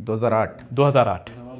2008। 2008।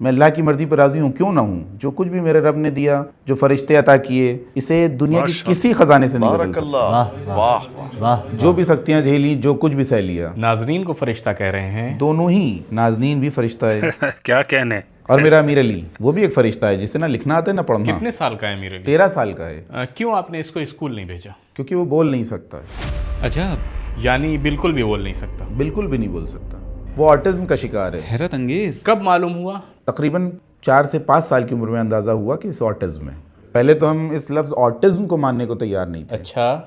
میں اللہ کی مرضی پر راضی ہوں، کیوں نہ ہوں؟ جو کچھ بھی میرے رب نے دیا، جو فرشتے عطا کیے، اسے دنیا کی کسی خزانے سے نہیں بدل سکتا۔ جو بھی سختیاں جھیلی، جو کچھ بھی سہ لیا۔ ناظرین کو فرشتہ کہہ رہے ہیں؟ دونوں ہی، نازنین بھی فرشتہ ہے کیا کہنے۔ اور میرا امیر علی وہ بھی ایک فرشتہ ہے، جسے نہ لکھنا آتا ہے نہ پڑھنا۔ کتنے سال کا ہے امیر علی؟ 13 سال کا ہے۔ کیوں آپ نے اس کو اسکول نہیں بھیجا؟ کیونکہ وہ بول نہیں سکتا ہے، عجب، یعنی بالکل بھی بول نہیں سکتا؟ بالکل بھی نہیں بول سکتا۔ وہ آٹزم کا شکار ہے۔ حیرت انگیز۔ کب معلوم ہوا؟ تقریباً 4 سے 5 سال کی عمر میں اندازہ ہوا کہ اس آٹزم ہے۔ پہلے تو ہم اس لفظ آٹزم کو ماننے کو تیار نہیں تھے۔ اچھا،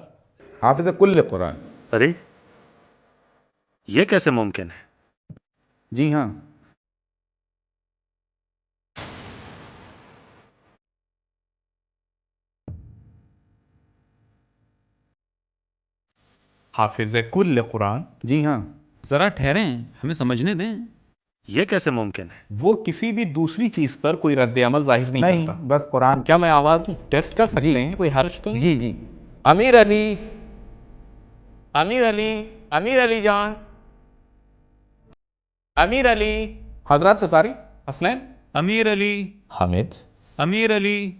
حافظ کل قرآن۔ ارے یہ کیسے ممکن ہے؟ جی ہاں، حافظ کل قرآن؟ جی ہاں۔ ذرا ٹھہریں، ہمیں سمجھنے دیں۔ یہ کیسے ممکن ہے؟ وہ کسی بھی دوسری چیز پر کوئی رد عمل ظاہر نہیں نہیں، کرتا۔ بس قرآن۔ کیا میں آواز ٹیسٹ کر سکتے ہیں؟ کوئی حرج تو نہیں؟ جی جی۔ امیر علی، امیر علی، امیر علی جان، امیر علی، حضرات ستاری، حسنین، امیر علی، حامد، امیر علی،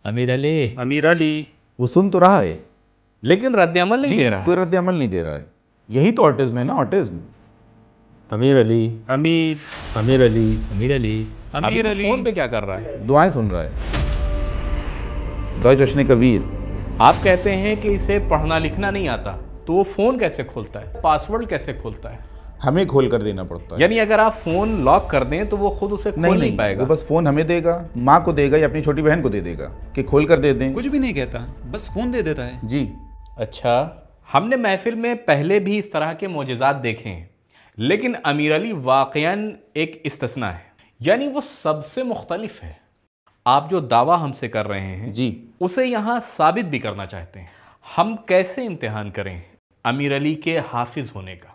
امیر علی، امیر علی۔ وہ سن تو رہا ہے لیکن رد عمل نہیں دے رہا۔ کوئی رد عمل نہیں دے رہا ہے۔ یہی تو آٹزم ہے نا، آٹزم۔ امیر علی، امیر، امیر علی، امیر علی، امیر علی۔ فون پہ کیا کر رہا ہے؟ دعائیں سن رہا ہے۔ دعائیں جشن کبیر۔ آپ کہتے ہیں کہ اسے پڑھنا لکھنا نہیں آتا، تو وہ فون کیسے کھولتا ہے؟ پاسورڈ کیسے کھولتا ہے؟ ہمیں کھول کر دینا پڑتا ہے۔ یعنی اگر آپ فون لاک کر دیں تو وہ خود اسے کھول نہیں پائے گا؟ وہ بس فون ہمیں دے گا، ماں کو دے گا یا اپنی چھوٹی بہن کو دے دے گا کہ کھول کر دے دیں۔ کچھ بھی نہیں کہتا، بس فون دے دیتا ہے۔ جی۔ اچھا، ہم نے محفل میں پہلے بھی اس طرح کے معجزات دیکھے ہیں، لیکن امیر علی واقعاً ایک استثناء ہے، یعنی وہ سب سے مختلف ہے۔ آپ جو دعویٰ ہم سے کر رہے ہیں جی، اسے یہاں ثابت بھی کرنا چاہتے ہیں۔ ہم کیسے امتحان کریں امیر علی کے حافظ ہونے کا؟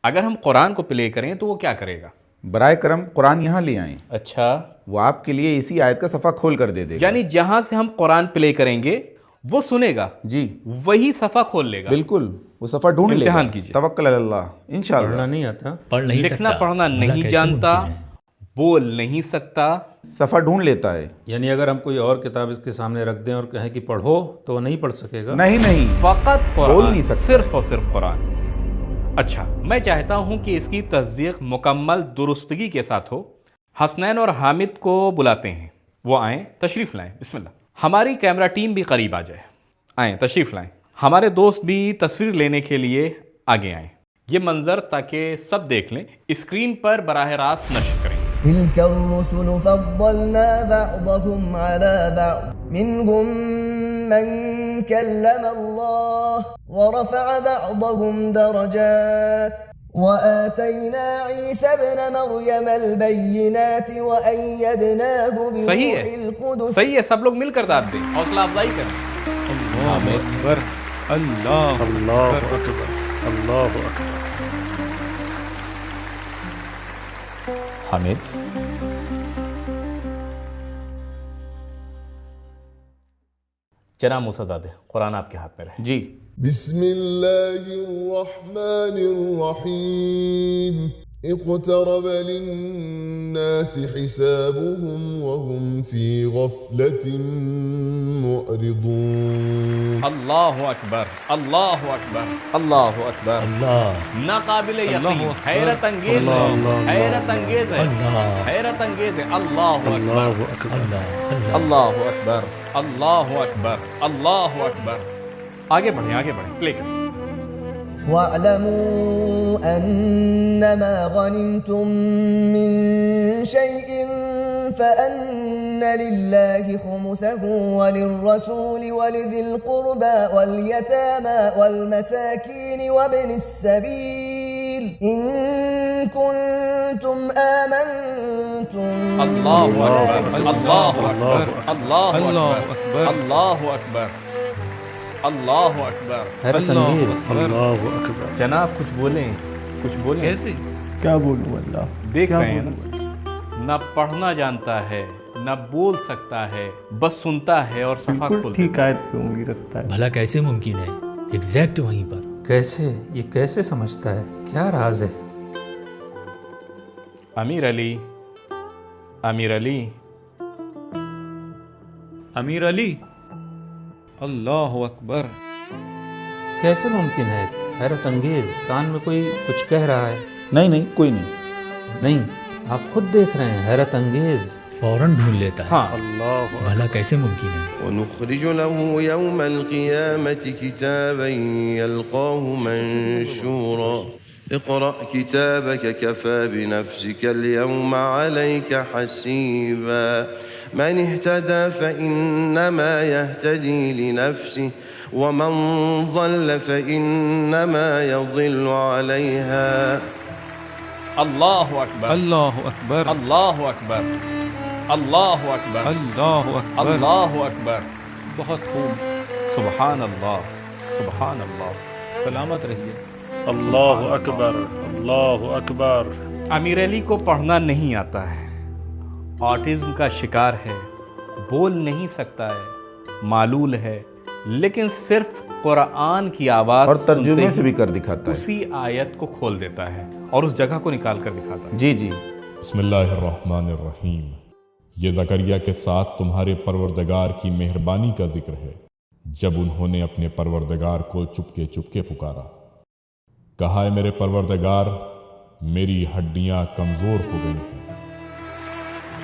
اگر ہم قرآن کو پلے کریں تو وہ کیا کرے گا؟ برائے کرم قرآن یہاں لے آئیں، اچھا، وہ آپ کے لیے اسی آیت کا صفحہ کھول کر دے دے گا۔ یعنی جہاں سے ہم قرآن پلے کریں گے وہ سنے گا، جی وہی صفحہ کھول لے گا۔ بالکل، وہ صفحہ ڈھونڈ لے گا۔ امتحان کیجئے۔ توکل علی اللہ، انشاءاللہ۔ پڑھنا نہیں آتا، پڑھ نہیں سکتا، لکھنا پڑھنا بھلا نہیں کیسے جانتا، ممکن ہے؟ بول نہیں سکتا۔ صفحہ ڈھونڈ لیتا ہے۔ یعنی اگر ہم کوئی اور کتاب اس کے سامنے رکھ دیں اور کہیں کہ پڑھو تو وہ نہیں پڑھ سکے گا؟ نہیں نہیں، فقط بول قرآن، نہیں سکتا۔ صرف اور صرف قرآن۔ اچھا، میں چاہتا ہوں کہ اس کی تصدیق مکمل درستگی کے ساتھ ہو۔ حسنین اور حامد کو بلاتے ہیں، وہ آئیں، تشریف لائیں، بسم اللہ۔ ہماری کیمرہ ٹیم بھی قریب آ جائے، آئیں، تشریف لائیں۔ ہمارے دوست بھی تصویر لینے کے لیے آگے آئیں۔ یہ منظر تاکہ سب دیکھ لیں، اسکرین پر براہ راست نشر کریں۔ تلك الرسل فضلنا بعضهم على بعض منهم من كلم الله ورفع بعضهم درجات وآتينا عيسى ابن مريم البينات وأيدناه بروح القدس۔ صحیح ہے، سب لوگ مل کر داد دیں، حوصلہ افزائی کریں۔ اللہ اکبر، اللہ اللہ اکبر، اللہ اکبر۔ حامد، جناب موسیٰ زادے، قرآن آپ کے ہاتھ میں رہے۔ جی۔ بسم الله الرحمن الرحيم اقترب للناس حسابهم وهم في غفلة معرضون۔ اللہ اکبر، اللہ اکبر، اللہ اکبر، اللہ، ناقابل یقین، حیرت انگیز ہے، حیرت انگیز ہے، حیرت انگیز ہے۔ اللہ اکبر، اللہ، اللہ اکبر، اللہ اکبر، اللہ اکبر۔ آگے بڑھیں، آگے بڑھیں، پلے کریں۔ واعلموا أنما غنمتم من شيء فأن لله خمسه وللرسول ولذي القربى واليتامى والمساكين وابن السبيل إن كنتم آمنتم اللہ اکبر، اللہ اکبر، اللہ اکبر، اللہ اکبر، اللہ اکبر۔ حیرت انگیز۔ اللہ اکبر۔ جناب کچھ بولیں، کچھ بولیں۔ کیسے؟ کیا بولوں اللہ؟ دیکھ رہے ہیں نہ پڑھنا جانتا ہے، نہ بول سکتا ہے، بس سنتا ہے اور صفحہ کھولتا ہے۔ آیت پہ انگلی رکھتا ہے۔ بھلا کیسے ممکن ہے؟ ایگزیکٹ وہیں پر۔ کیسے؟ یہ کیسے سمجھتا ہے؟ کیا راز ہے؟ امیر علی، امیر علی امیر علی اللہ اکبر. کیسے ممکن ہے؟ حیرت انگیز. کان میں کوئی کچھ کہہ رہا ہے. نہیں کوئی نہیں. نہیں، آپ خود دیکھ رہے ہیں. حیرت انگیز. فوراً ڈھونڈ لیتا ہے. ہاں. اللہ بھلا کیسے ممکن ہے؟ ونخرج له يوم القيامة كتابا يلقاه منشورا اقرأ كتابك كفى بنفسك اليوم عليك حسيبا من اهتدى فإنما يهتدي لنفسه ومن ضل فإنما يضل عليها. اللہ اکبر. اللہ اکبر. اللہ اکبر. اللہ اکبر. اللہ اکبر. اللہ اکبر. بہت خوب. سبحان اللہ. سبحان اللہ. سلامت رہیے. اللہ اکبر. اللہ اکبر. امیر علی کو پڑھنا نہیں آتا ہے، آٹزم کا شکار ہے، بول نہیں سکتا ہے، معلول ہے، لیکن صرف قرآن کی آواز اور ترجمے سنتے سے ہی بھی کر دکھاتا ہے. اسی آیت کو کھول دیتا ہے اور اس جگہ کو نکال کر دکھاتا ہے. جی بسم اللہ الرحمن الرحیم. یہ زکریا کے ساتھ تمہارے پروردگار کی مہربانی کا ذکر ہے جب انہوں نے اپنے پروردگار کو چپکے چپکے پکارا. کہا ہے میرے پروردگار میری ہڈیاں کمزور ہو گئی ہیں.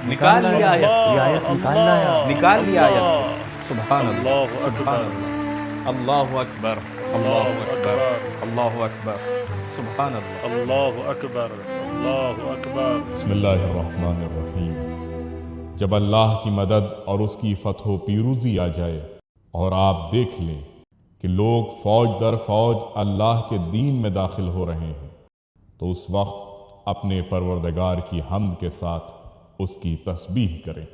نکال لیا آیت. یہ آیت نکالنا ہے. نکال لیا آیت. سبحان اللہ. اللہ اکبر. اللہ اکبر. اللہ اکبر. اللہ اکبر. سبحان اللہ. اللہ اکبر. اللہ اکبر. بسم اللہ الرحمن الرحیم. جب اللہ کی مدد اور اس کی فتح و پیروزی آ جائے اور آپ دیکھ لیں کہ لوگ فوج در فوج اللہ کے دین میں داخل ہو رہے ہیں تو اس وقت اپنے پروردگار کی حمد کے ساتھ اس کی تسبیح کریں.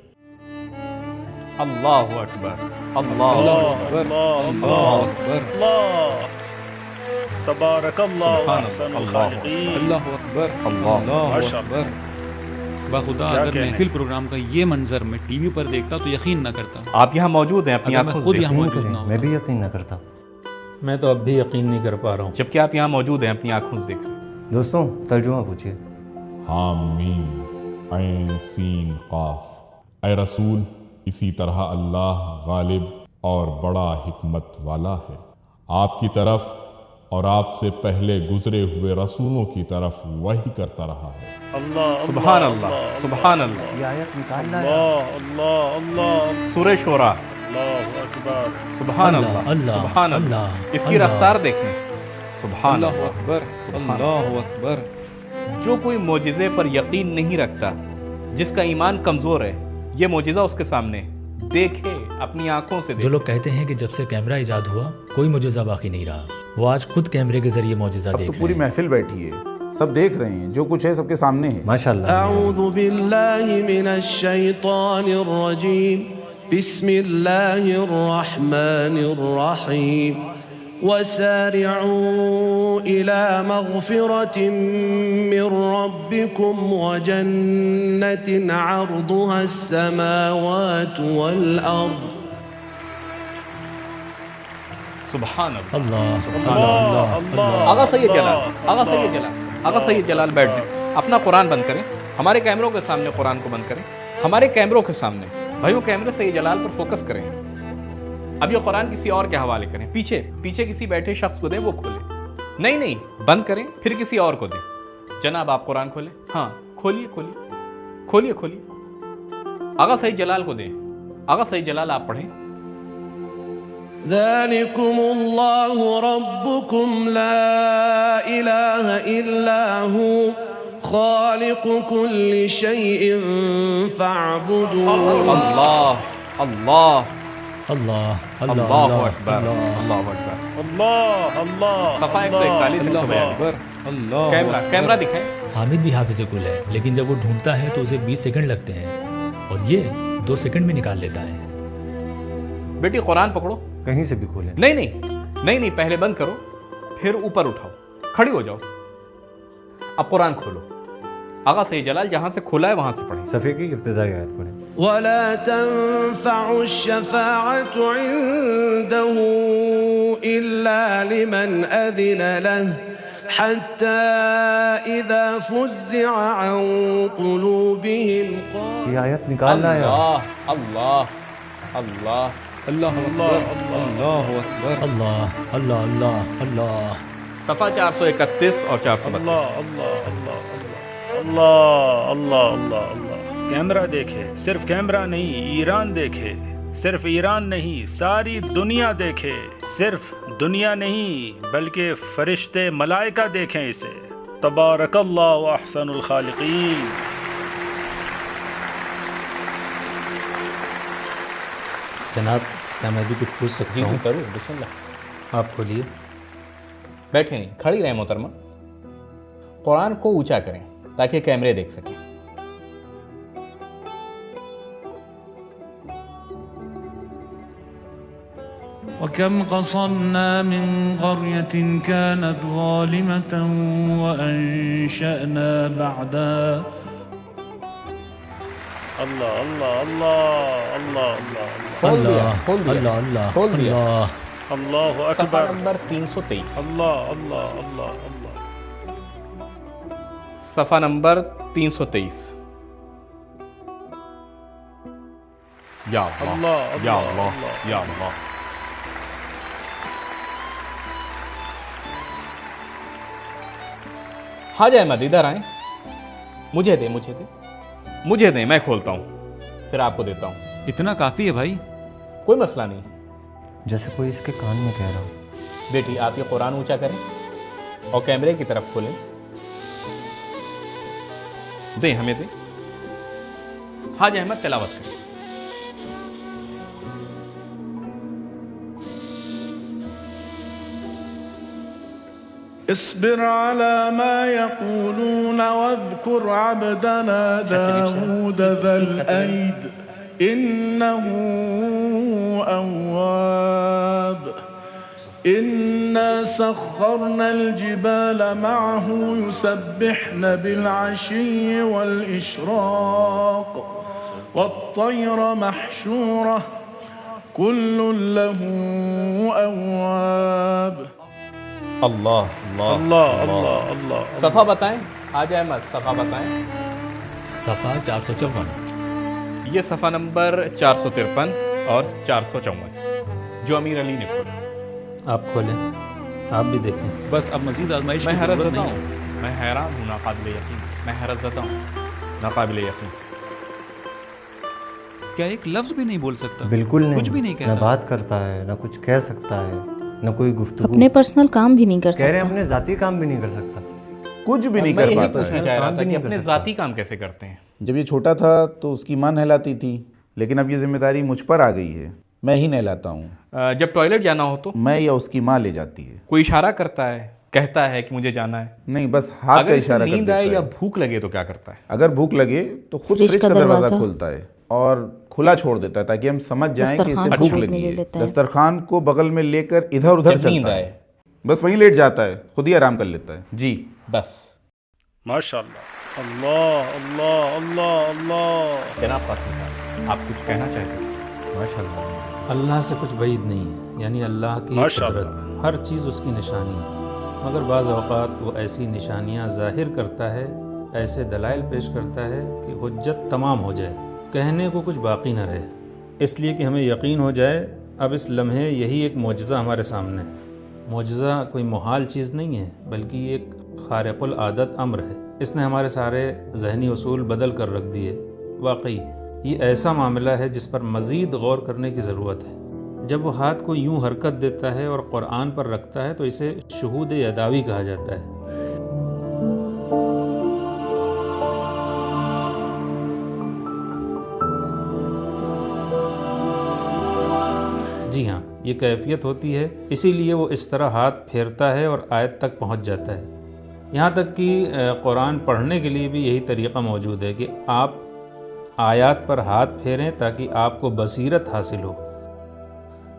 اللہ اکبر. اللہ اکبر. اللہ اکبر. اللہ تبارک اللہ سبحان احسن اللہ. الخالقین. اللہ اکبر. اللہ اکبر. بخدا اگر محفل پروگرام کا یہ منظر میں ٹی وی پر دیکھتا تو یقین نہ کرتا. آپ یہاں موجود ہیں اپنی اگر میں آنکھوں خود سے یہاں موجود نہ میں ہوتا. بھی یقین نہ کرتا. میں تو اب بھی یقین نہیں کر پا رہا ہوں. جبکہ آپ یہاں موجود ہیں اپنی آنکھوں سے دیکھ رہے ہیں. دوستوں ترجمہ پوچھیے. حامیم عین سین قاف. اے رسول اسی طرح اللہ غالب اور بڑا حکمت والا ہے. آپ کی طرف اور آپ سے پہلے گزرے ہوئے رسولوں کی طرف وحی کرتا رہا ہے. اللہ. سبحان اللہ. سبحان اللہ. یہ آیت نکالنا ہے. اللہ. اللہ. سورہ شورا. اللہ اکبر. سبحان اللہ. اللہ. سبحان اللہ. اللہ. اس کی رفتار دیکھیں. سبحان اللہ اللہ. اکبر. سبحان اللہ اکبر. جو کوئی معجزے پر یقین نہیں رکھتا، جس کا ایمان کمزور ہے، یہ معجزہ اس کے سامنے دیکھے، اپنی آنکھوں سے جو دیکھے. لوگ کہتے ہیں کہ جب سے کیمرہ ایجاد ہوا کوئی معجزہ باقی نہیں رہا، وہ آج خود کیمرے کے ذریعے معجزہ اب تو دیکھ پوری رہے ہیں. محفل بیٹھی ہے، سب دیکھ رہے ہیں، جو کچھ ہے سب کے سامنے ہے. ماشاء اللہ. أعوذ بالله من الشيطان الرجيم بسم الله الرحمن الرحيم وسارعوا إلى مغفرة من ربكم وجنة عرضها السماوات والأرض. سبحان اللہ. اللہ اللہ اللہ. آغا سید جلال، آغا سید جلال، آغا سید جلال بیٹھ جائیں. اپنا قرآن بند کریں، ہمارے کیمروں کے سامنے قرآن کو بند کریں، ہمارے کیمروں کے سامنے. بھائیو کیمرے سید جلال پر فوکس کریں. اب یہ قرآن کسی اور کے حوالے کریں. پیچھے کسی بیٹھے شخص کو دیں، وہ کھولے. نہیں بند کریں، پھر کسی اور کو دیں. جناب آپ قرآن کھولیں. ہاں کھولیے. آغا سید جلال کو دیں. آغا سید جلال آپ پڑھیں. ذلكم الله ربكم لا إله إلا هو خالق كل شيء فاعبدوه. اللہ اللہ اللہ اکبر. اللہ اکبر. اللہ. صفحہ 141 اللہ. اللہ. کیمرہ دکھائیں. حامد بھی حافظ کل ہے، لیکن جب وہ ڈھونڈتا ہے تو اسے 20 سیکنڈ لگتے ہیں اور یہ 2 سیکنڈ میں نکال لیتا ہے. بیٹی قرآن پکڑو. کہیں سے بھی کھولیں. نہیں پہلے بند کرو، پھر اوپر اٹھاؤ، کھڑی ہو جاؤ. اب قرآن کھولو. آغا سید جلال جہاں سے کھولا ہے وہاں سے پڑھیں. صفحے کی ابتدائی آیت پڑھیں. ولا تنفع الشفاعة عنده إلا لمن أذن له حتى إذا فزع عن قلوبهم یہ آیت نکالنا ہے اللہ اللہ اللہ اللہ اکبر اللہ اکبر اللہ اللہ اللہ اللہ صفحہ 431 اور 432. اللہ اللہ اللہ اللہ اللہ اللہ اللہ. کیمرہ دیکھے، صرف کیمرہ نہیں، ایران دیکھے، صرف ایران نہیں، ساری دنیا دیکھے، صرف دنیا نہیں بلکہ فرشتے ملائکہ دیکھیں اسے. تبارک اللہ و احسن الخالقین. جناب کیا میں بھی کچھ پوچھ سکتا جی ہوں؟ ضرور، بسم اللہ. آپ کھولیے. بیٹھے نہیں، کھڑی رہیں محترمہ. قرآن کو اونچا کریں تاکہ کیمرے دیکھ سکیں. وكم قصرنا من قرية كانت ظالمة وأنشأنا بعدها. اللہ اللہ اللہ اللہ اللہ کھول دیا، اللہ کھول دیا، اللہ اللہ کھول دیا. اللہ اللہ صفحہ اکبر. نمبر 323. اللہ اللہ اللہ اللہ. صفحہ نمبر 323. یا اللہ اللہ یا اللہ اللہ اللہ. یا اللہ. حاج احمد ادھر آئیں. مجھے دیں مجھے دیں مجھے دیں، میں کھولتا ہوں پھر آپ کو دیتا ہوں. اتنا کافی ہے بھائی. کوئی مسئلہ نہیں. جیسے کوئی اس کے کان میں کہہ رہا ہو. بیٹی آپ یہ قرآن اونچا کریں اور کیمرے کی طرف کھولیں. دیں ہمیں دیں. حاج احمد تلاوت کریں. اصبر على ما يقولون واذكر عبدنا داود ذا الأيد إنه أواب إنا سخرنا الجبال معه يسبحن بالعشي والإشراق والطير محشورة كل له أواب. اللہ اللہ اللہ اللہ اللہ. صفحہ بتائیں حاج احمد، صفحہ بتائیں. صفحہ 454. یہ صفحہ نمبر 453 اور 454 جو امیر علی نے کھولا. آپ کھولیں، آپ بھی دیکھیں. بس اب مزید آزمائش میں کی حیرت ضرورت زدہ نہیں ہوں، ہے. میں حیران ہوں، ناقابل یقین. میں حیرت زدہ ہوں، ناقابل یقین. کیا ایک لفظ بھی نہیں بول سکتا؟ بالکل نہیں. کچھ بھی نہیں نہ کہتا. بات کرتا ہے، نہ کچھ کہہ سکتا ہے، نہ کوئی گفتگو. اپنے پرسنل کام بھی نہیں کر کہہ رہے ہیں سکتا. اپنے ذاتی کام بھی نہیں کر سکتا. کچھ بھی نہیں میں کر یہی پاتا پوچھنا ہے. چاہ رہا کام تھا بھی کہ نہیں اپنے کر سکتا. ذاتی کام کیسے کرتے ہیں. جب یہ چھوٹا تھا تو اس کی ماں نہلاتی تھی، لیکن اب یہ ذمہ داری مجھ پر آ گئی ہے. میں ہی نہلاتا ہوں. جب ٹوائلٹ جانا ہو تو میں یا اس کی ماں لے جاتی ہے. کوئی اشارہ کرتا ہے، کہتا ہے کہ مجھے جانا ہے. نہیں، بس ہاتھ کا اگر اسے اشارہ کر نیند دیتا آئے یا ہے. بھوک لگے تو کیا کرتا ہے؟ اگر بھوک لگے تو خود فریج فریج کا کا دروازہ دروازہ کھولتا ہے اور کھلا چھوڑ دیتا ہے تاکہ ہم سمجھ جائیں کہ اسے دسترخوان بھوک کو لگی لے ہے. لیتا ہے. دسترخوان کو بغل میں لے کر ادھر ادھر جب نیند چلتا آئے ہے، بس وہیں لیٹ جاتا ہے، خود ہی آرام کر لیتا ہے. جی بس. ماشاء اللہ. اللہ اللہ اللہ اللہ. جناب قاسم صاحب آپ کچھ کہنا چاہتے ہیں؟ ماشاء اللہ. اللہ سے کچھ بعید نہیں ہے، یعنی اللہ کی ماشاء قدرت، ہر چیز اس کی نشانی ہے. مگر بعض اوقات وہ ایسی نشانیاں ظاہر کرتا ہے، ایسے دلائل پیش کرتا ہے کہ حجت تمام ہو جائے، کہنے کو کچھ باقی نہ رہے، اس لیے کہ ہمیں یقین ہو جائے اب اس لمحے یہی ایک معجزہ ہمارے سامنے ہے. معجزہ کوئی محال چیز نہیں ہے بلکہ ایک خارق العادت امر ہے. اس نے ہمارے سارے ذہنی اصول بدل کر رکھ دیے. واقعی یہ ایسا معاملہ ہے جس پر مزید غور کرنے کی ضرورت ہے. جب وہ ہاتھ کو یوں حرکت دیتا ہے اور قرآن پر رکھتا ہے تو اسے شہود یداوی کہا جاتا ہے. جی ہاں، یہ کیفیت ہوتی ہے، اسی لیے وہ اس طرح ہاتھ پھیرتا ہے اور آیت تک پہنچ جاتا ہے. یہاں تک کہ قرآن پڑھنے کے لیے بھی یہی طریقہ موجود ہے کہ آپ آیات پر ہاتھ پھیریں تاکہ آپ کو بصیرت حاصل ہو.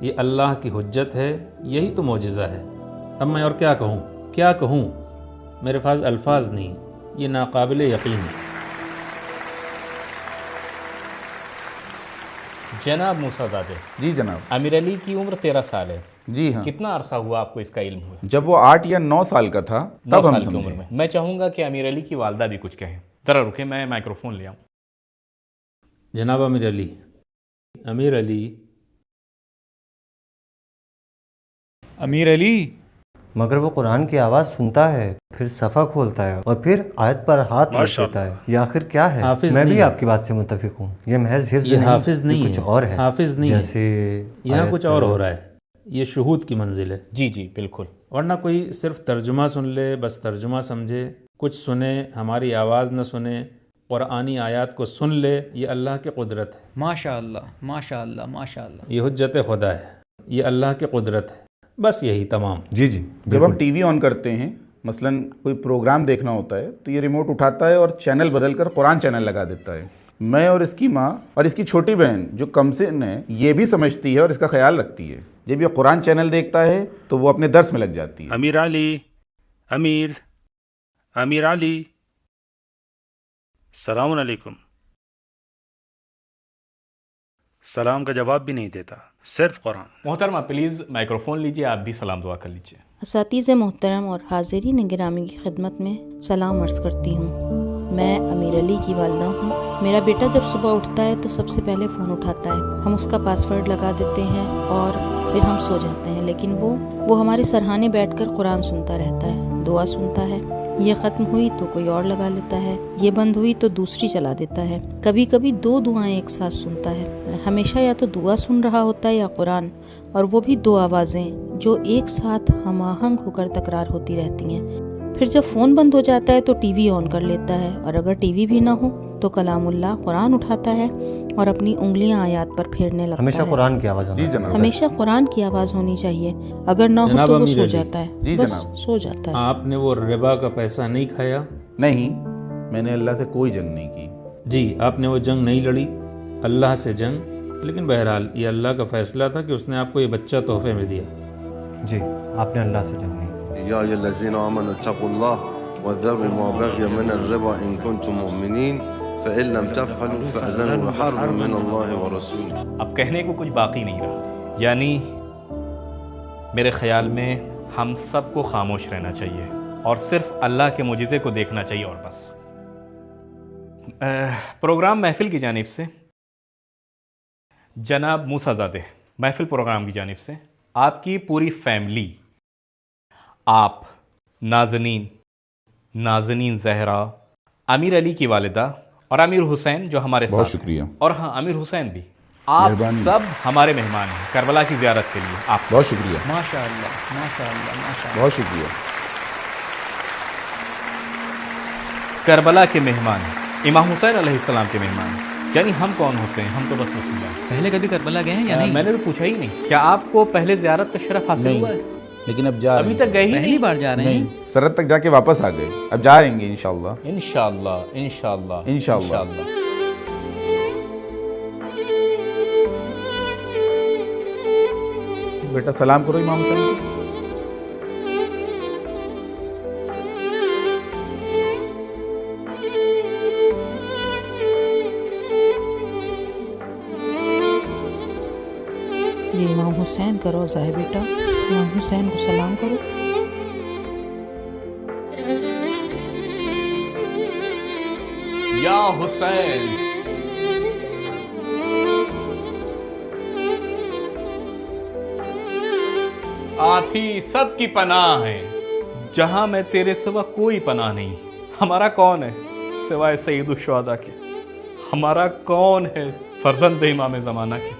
یہ اللہ کی حجت ہے، یہی تو معجزہ ہے. اب میں اور کیا کہوں؟ میرے پاس الفاظ نہیں، یہ ناقابل یقین ہے. جناب موسیٰ زادے. جی جناب. امیر علی کی عمر 13 سال ہے. جی ہاں. کتنا عرصہ ہوا آپ کو اس کا علم ہوا؟ جب وہ 8 یا 9 سال کا تھا 9 تب ہم سال کی عمر میں. میں چاہوں گا کہ امیر علی کی والدہ بھی کچھ کہیں. ذرا رکیں، میں مائکروفون لے آؤں. جناب امیر علی. امیر علی. امیر علی. مگر وہ قرآن کی آواز سنتا ہے، پھر صفحہ کھولتا ہے اور پھر آیت پر ہاتھ رکھ دیتا ہے. یہ آخر کیا ہے؟ میں بھی آپ کی بات سے متفق ہوں. یہ محض حفظ نہیں، حافظ نہیں کچھ اور ہے. حافظ نہیں جیسے یہاں کچھ اور ہو رہا ہے. یہ شہود کی منزل ہے. جی جی بالکل. ورنہ کوئی صرف ترجمہ سن لے، بس ترجمہ سمجھے، کچھ سنے ہماری آواز نہ سنے، قرآنی آیات کو سن لے، یہ اللہ کی قدرت ہے. ماشاء اللہ ماشاء اللہ ماشاء اللہ. یہ حجت خدا ہے، یہ اللہ کی قدرت ہے. بس یہی تمام. جی جی. جب ہم ٹی وی آن کرتے ہیں، مثلا کوئی پروگرام دیکھنا ہوتا ہے، تو یہ ریموٹ اٹھاتا ہے اور چینل بدل کر قرآن چینل لگا دیتا ہے. میں اور اس کی ماں اور اس کی چھوٹی بہن جو کم سن ہے یہ بھی سمجھتی ہے اور اس کا خیال رکھتی ہے. جب یہ قرآن چینل دیکھتا ہے تو وہ اپنے درس میں لگ جاتی ہے. امیر علی، امیر علی، السلام علیکم. سلام کا جواب بھی نہیں دیتا، صرف قرآن. محترمہ پلیز مائکروفون لیجئے، آپ بھی سلام دعا کر لیجئے. اساتذہ محترم اور حاضرین گرامی کی خدمت میں سلام عرض کرتی ہوں. میں امیر علی کی والدہ ہوں. میرا بیٹا جب صبح اٹھتا ہے تو سب سے پہلے فون اٹھاتا ہے. ہم اس کا پاس ورڈ لگا دیتے ہیں اور پھر ہم سو جاتے ہیں، لیکن وہ ہمارے سرہانے بیٹھ کر قرآن سنتا رہتا ہے، دعا سنتا ہے. یہ ختم ہوئی تو کوئی اور لگا لیتا ہے، یہ بند ہوئی تو دوسری چلا دیتا ہے. کبھی کبھی 2 دعائیں ایک ساتھ سنتا ہے. ہمیشہ یا تو دعا سن رہا ہوتا ہے یا قرآن، اور وہ بھی 2 آوازیں جو ایک ساتھ ہم آہنگ ہو کر تکرار ہوتی رہتی ہیں. پھر جب فون بند ہو جاتا ہے تو ٹی وی آن کر لیتا ہے، اور اگر ٹی وی بھی نہ ہو تو کلام اللہ قرآن اٹھاتا ہے اور اپنی انگلیاں آیات پر پھیرنے لگتا ہے. ہمیشہ قرآن کی آواز ہونی چاہیے. ہمیشہ قرآن کی آواز ہونی چاہیے. اگر نہ ہو تو وہ سو جاتا ہے. بس سو جاتا ہے. آپ نے وہ ربا کا پیسہ نہیں کھایا؟ نہیں، میں نے اللہ سے کوئی جنگ نہیں کی. جی، آپ نے وہ جنگ نہیں لڑی، اللہ سے جنگ. لیکن بہرحال یہ اللہ کا فیصلہ تھا کہ اس نے آپ کو یہ بچہ تحفے میں دیا. جی، آپ نے اللہ سے جنگ نہیں کی. يا أيها الذين آمنوا اتقوا الله وذروا ما بقي من الربا إن كنتم مؤمنين فإن لم تفعلوا فأذنوا بحرب من الله ورسوله. اب کہنے کو کچھ باقی نہیں رہا. یعنی میرے خیال میں ہم سب کو خاموش رہنا چاہیے اور صرف اللہ کے معجزے کو دیکھنا چاہیے اور بس. پروگرام محفل کی جانب سے جناب موسیٰ زادے، محفل پروگرام کی جانب سے آپ کی پوری فیملی، آپ نازنین زہرا، امیر علی کی والدہ اور امیر حسین جو ہمارے ساتھ، بہت شکریہ. اور ہاں امیر حسین بھی، آپ سب ہمارے مہمان ہیں کربلا کی زیارت کے لیے. آپ بہت شکریہ. ماشاء اللہ ماشاء اللہ ماشاء اللہ. بہت شکریہ. کربلا کے مہمان، امام حسین علیہ السلام کے مہمان. یعنی ہم کون ہوتے ہیں؟ ہم تو بس وسیلہ ہیں. پہلے کبھی کربلا گئے ہیں یا نہیں؟ میں نے تو پوچھا ہی نہیں. کیا آپ کو پہلے زیارت کا شرف حاصل ہوا ہے؟ لیکن اب جا ابھی تک گئے ہی پہلی بار جا رہے ہیں؟ سرحد تک جا کے واپس آ گئے، اب جا رہیں گے انشاءاللہ. انشاءاللہ انشاءاللہ انشاءاللہ. بیٹا سلام کرو امام حسین کو. یہ امام حسین کا روضہ ہے بیٹا، امام حسین کو سلام کرو. یا حسین، آپ ہی سب کی پناہ ہیں، جہاں میں تیرے سوا کوئی پناہ نہیں. ہمارا کون ہے سوائے سید الشہداء کے؟ ہمارا کون ہے فرزند امام زمانہ کے؟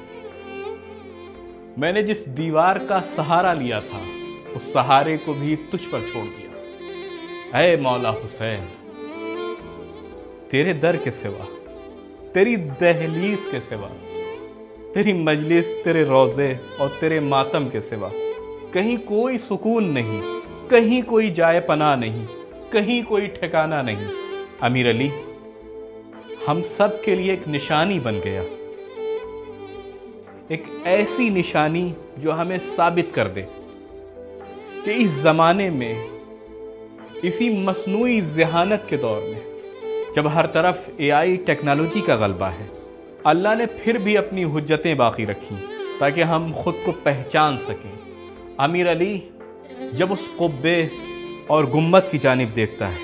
میں نے جس دیوار کا سہارا لیا تھا اس سہارے کو بھی تجھ پر چھوڑ دیا. اے مولا حسین، تیرے در کے سوا، تیری دہلیز کے سوا، تیری مجلس، تیرے روضے اور تیرے ماتم کے سوا کہیں کوئی سکون نہیں، کہیں کوئی جائے پناہ نہیں، کہیں کوئی ٹھکانہ نہیں. امیر علی ہم سب کے لیے ایک نشانی بن گیا، ایک ایسی نشانی جو ہمیں ثابت کر دے کہ اس زمانے میں، اسی مصنوعی ذہانت کے دور میں، جب ہر طرف AI ٹیکنالوجی کا غلبہ ہے، اللہ نے پھر بھی اپنی حجتیں باقی رکھی تاکہ ہم خود کو پہچان سکیں، امیر علی جب اس قبے اور گنبد کی جانب دیکھتا ہے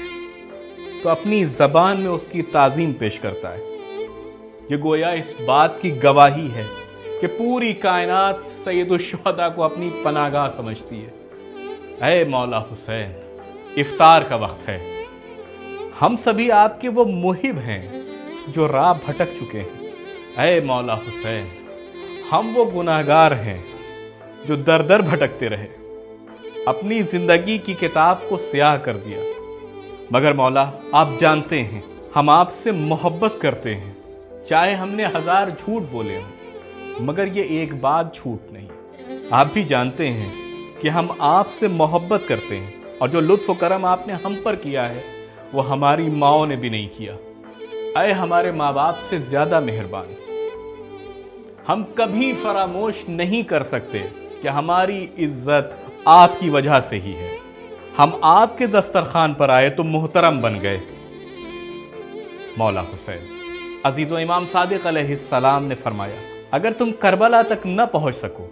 تو اپنی زبان میں اس کی تعظیم پیش کرتا ہے. یہ گویا اس بات کی گواہی ہے کہ پوری کائنات سید الشہداء کو اپنی پناہگاہ سمجھتی ہے. اے مولا حسین، افطار کا وقت ہے. ہم سبھی آپ کے وہ محب ہیں جو راہ بھٹک چکے ہیں. اے مولا حسین، ہم وہ گناہگار ہیں جو در در بھٹکتے رہے، اپنی زندگی کی کتاب کو سیاہ کر دیا. مگر مولا آپ جانتے ہیں ہم آپ سے محبت کرتے ہیں، چاہے ہم نے 1000 جھوٹ بولے ہوں، مگر یہ ایک بات جھوٹ نہیں. آپ بھی جانتے ہیں کہ ہم آپ سے محبت کرتے ہیں، اور جو لطف و کرم آپ نے ہم پر کیا ہے وہ ہماری ماؤں نے بھی نہیں کیا. اے ہمارے ماں باپ سے زیادہ مہربان، ہم کبھی فراموش نہیں کر سکتے کہ ہماری عزت آپ کی وجہ سے ہی ہے. ہم آپ کے دسترخوان پر آئے تو محترم بن گئے. مولا حسین، عزیز و امام صادق علیہ السلام نے فرمایا اگر تم کربلا تک نہ پہنچ سکو،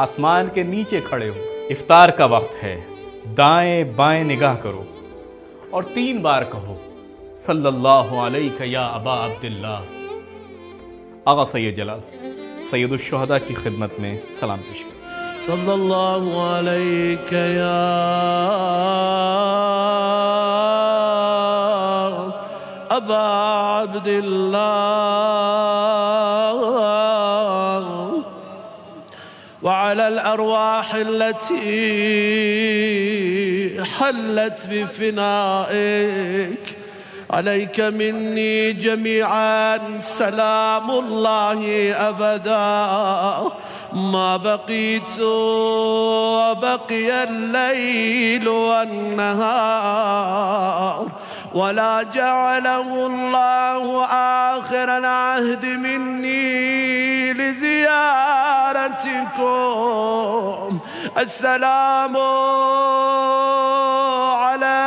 آسمان کے نیچے کھڑے ہو، افطار کا وقت ہے، دائیں بائیں نگاہ کرو اور 3 بار کہو صلی اللہ علیہ یا ابا عبداللہ. آغا سید جلال سید الشہداء کی خدمت میں سلام پیش کریں. صلی اللہ علیک یا ابا عبداللہ وعلى الأرواح التي حلت بفنائك عليك مني جميعا سلام الله أبدا ما بقيت وبقي الليل والنهار ولا جعله الله آخر العهد مني لزيارتكم. السلام على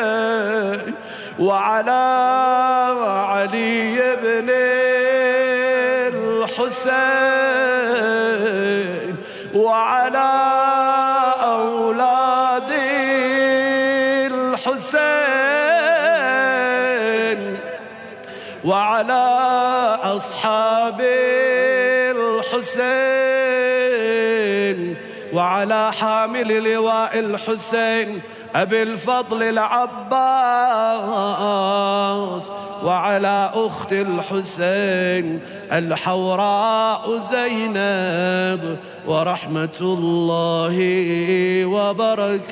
الحسين وعلى علي بن الحسين وعلى أولاد الحسين وعلى أصحاب الحسين وعلى حامل لواء الحسين أبي الفضل العباس وعلى أخت الحسين الحوراء زينب ورحمة الله وبركاته.